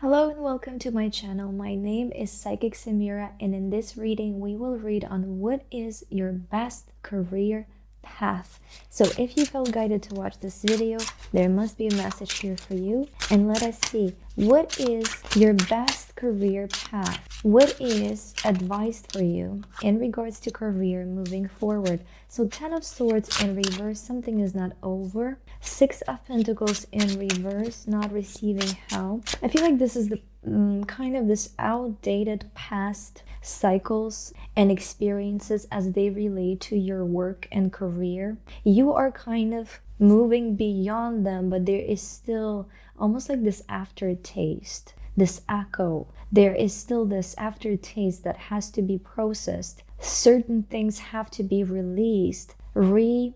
Hello and welcome to my channel. My name is Psychic Samira, and in this reading we will read on what is your best career path. So if you felt guided to watch this video, there must be a message here for you. And let us see, what is your best career path? What is advised for you in regards to career moving forward? So 10 of Swords in reverse, something is not over. 6 of Pentacles in reverse, not receiving help. I feel like this is the kind of this outdated past cycles and experiences as they relate to your work and career. You are kind of moving beyond them, but there is still almost like this aftertaste, this echo. There is still this aftertaste that has to be processed. Certain things have to be released, reassessed,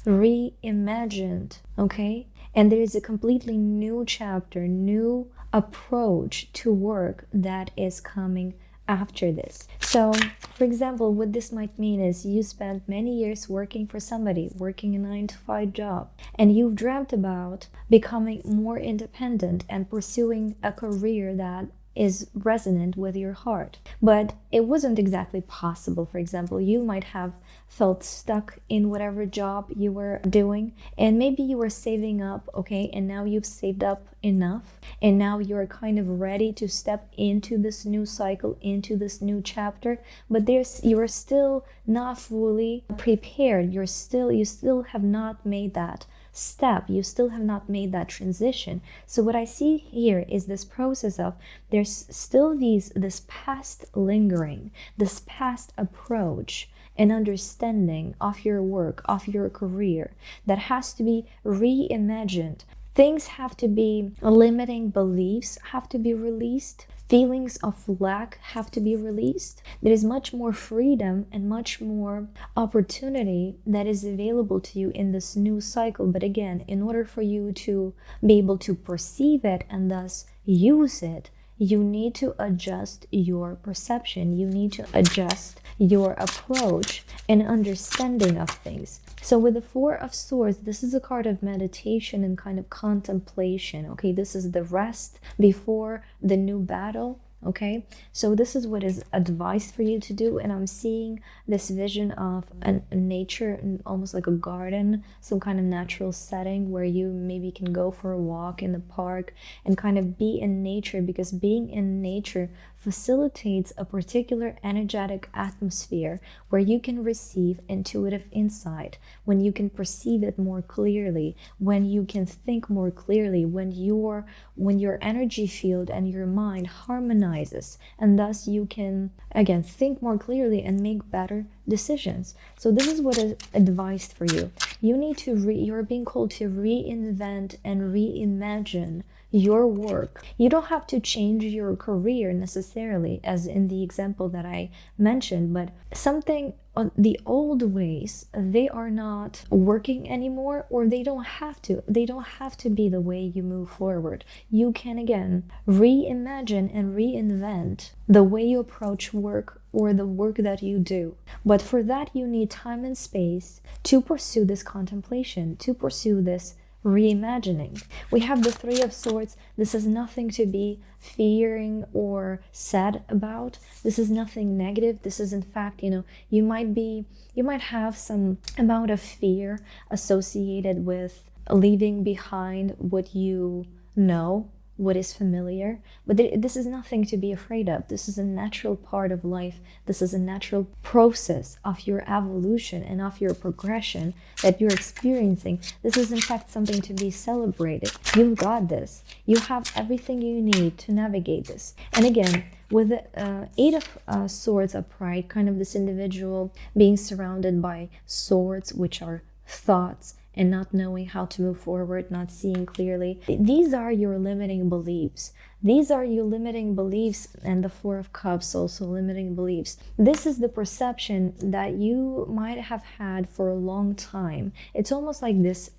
reimagined, okay? And there is a completely new chapter, new approach to work that is coming after this. So, for example, what this might mean is you spent many years working for somebody, working a 9-to-5 job, and you've dreamt about becoming more independent and pursuing a career that is resonant with your heart, but it wasn't exactly possible. For example, you might have felt stuck in whatever job you were doing, and maybe you were saving up, okay, and now you've saved up enough, and now you're kind of ready to step into this new cycle, into this new chapter, but you're still not fully prepared. You still have not made that step. You still have not made that transition. So what I see here is this process of there's still this past lingering, this past approach and understanding of your work, of your career that has to be reimagined. Things have to be, limiting beliefs have to be released. Feelings of lack have to be released. There is much more freedom and much more opportunity that is available to you in this new cycle. But again, in order for you to be able to perceive it and thus use it, you need to adjust your perception. You need to adjust your approach and understanding of things. So with the 4 of Swords, this is a card of meditation and kind of contemplation. Okay, this is the rest before the new battle. Okay, so this is what is advised for you to do, and I'm seeing this vision of a nature, almost like a garden, some kind of natural setting where you maybe can go for a walk in the park and kind of be in nature, because being in nature facilitates a particular energetic atmosphere where you can receive intuitive insight, when you can perceive it more clearly, when you can think more clearly, when your energy field and your mind harmonizes, and thus you can again think more clearly and make better decisions. So this is what is advised for you. You need to you're being called to reinvent and reimagine your work. You don't have to change your career necessarily, as in the example that I mentioned, but something on the old ways, they are not working anymore, or they don't have to be the way you move forward. You can again reimagine and reinvent the way you approach work or the work that you do. But for that you need time and space to pursue this contemplation, to pursue this reimagining. We have the 3 of Swords. This is nothing to be fearing or sad about. This is nothing negative. This is in fact, you might have some amount of fear associated with leaving behind what you know, what is familiar, but this is nothing to be afraid of. This is a natural part of life. This is a natural process of your evolution and of your progression that you're experiencing. This is in fact something to be celebrated. You've got this. You have everything you need to navigate this. And again, with the 8 of Swords upright, kind of this individual being surrounded by swords, which are thoughts, and not knowing how to move forward, not seeing clearly. These are your limiting beliefs. These are your limiting beliefs, and the 4 of Cups also limiting beliefs. This is the perception that you might have had for a long time. It's almost like this,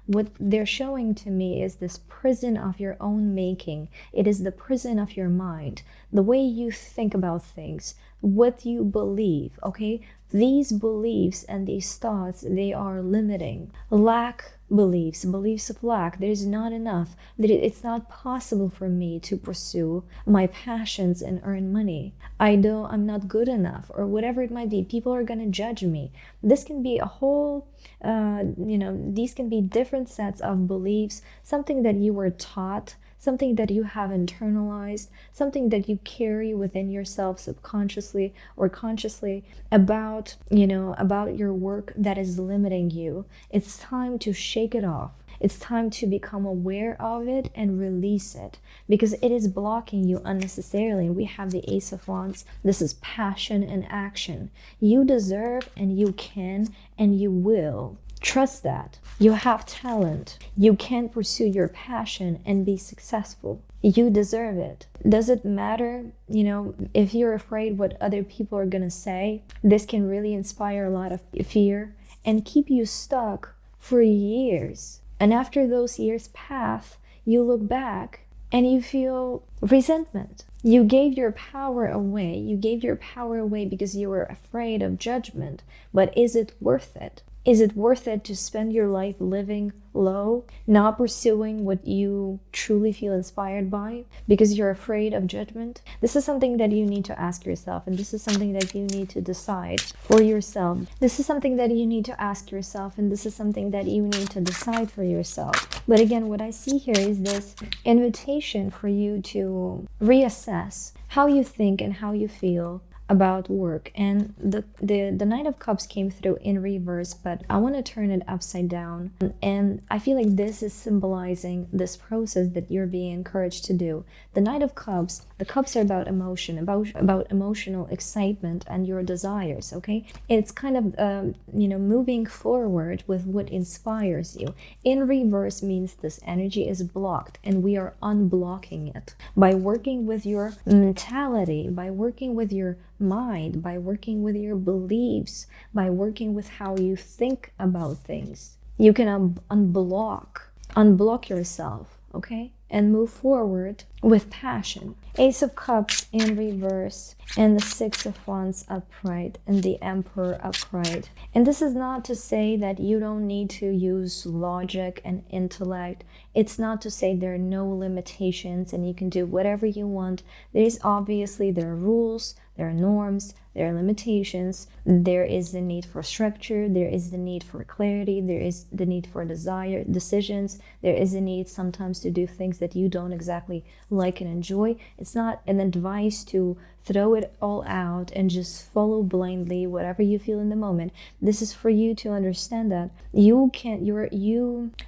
what they're showing to me is this prison of your own making. It is the prison of your mind, the way you think about things, what you believe, okay? These beliefs and these thoughts, they are limiting. Lack beliefs of lack. There's not enough. That it's not possible for me to pursue my passions and earn money. I'm not good enough, or whatever it might be. People are gonna judge me. This can be a whole, these can be different sets of beliefs, something that you were taught, something that you have internalized, something that you carry within yourself subconsciously or consciously about your work that is limiting you. It's time to shake it off. It's time to become aware of it and release it, because it is blocking you unnecessarily. We have the Ace of Wands. This is passion and action. You deserve, and you can, and you will. Trust that. You have talent. You can pursue your passion and be successful. You deserve it. Does it matter, if you're afraid what other people are gonna say? This can really inspire a lot of fear and keep you stuck for years. And after those years pass, you look back and you feel resentment. You gave your power away. You gave your power away because you were afraid of judgment. But is it worth it? Is it worth it to spend your life living low, not pursuing what you truly feel inspired by because you're afraid of judgment? This is something that you need to ask yourself, and this is something that you need to decide for yourself. This is something that you need to ask yourself, and this is something that you need to decide for yourself. But again, what I see here is this invitation for you to reassess how you think and how you feel about work. And the Knight of Cups came through in reverse, but I want to turn it upside down, and I feel like this is symbolizing this process that you're being encouraged to do. The Knight of Cups, the cups are about emotion, about emotional excitement and your desires. Okay, it's kind of moving forward with what inspires you. In reverse means this energy is blocked, and we are unblocking it by working with your mentality, by working with your mind, by working with your beliefs, by working with how you think about things. You can unblock yourself, okay, and move forward with passion. Ace of Cups in reverse, and the Six of Wands upright, and the Emperor upright. And this is not to say that you don't need to use logic and intellect. It's not to say there are no limitations and you can do whatever you want. There are rules, there are norms, there are limitations. There is the need for structure, there is the need for clarity, there is the need for decisions, there is a need sometimes to do things that you don't exactly like and enjoy. It's not an advice to throw it all out and just follow blindly whatever you feel in the moment. This is for you to understand that you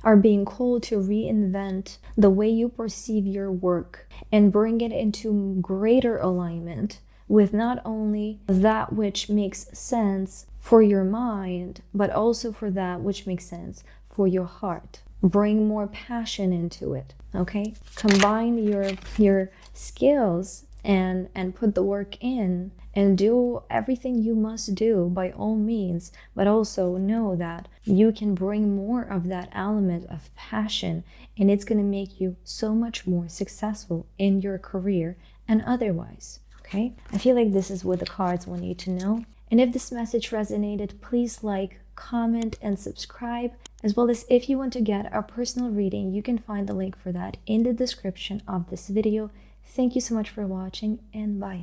are being called to reinvent the way you perceive your work and bring it into greater alignment with not only that which makes sense for your mind, but also for that which makes sense for your heart. Bring more passion into it, okay? Combine your skills and put the work in and do everything you must do by all means, but also know that you can bring more of that element of passion, and it's going to make you so much more successful in your career and otherwise. Okay, I feel like this is what the cards want you to know. And if this message resonated, please like, comment, and subscribe. As well as if you want to get our personal reading, you can find the link for that in the description of this video. Thank you so much for watching, and bye.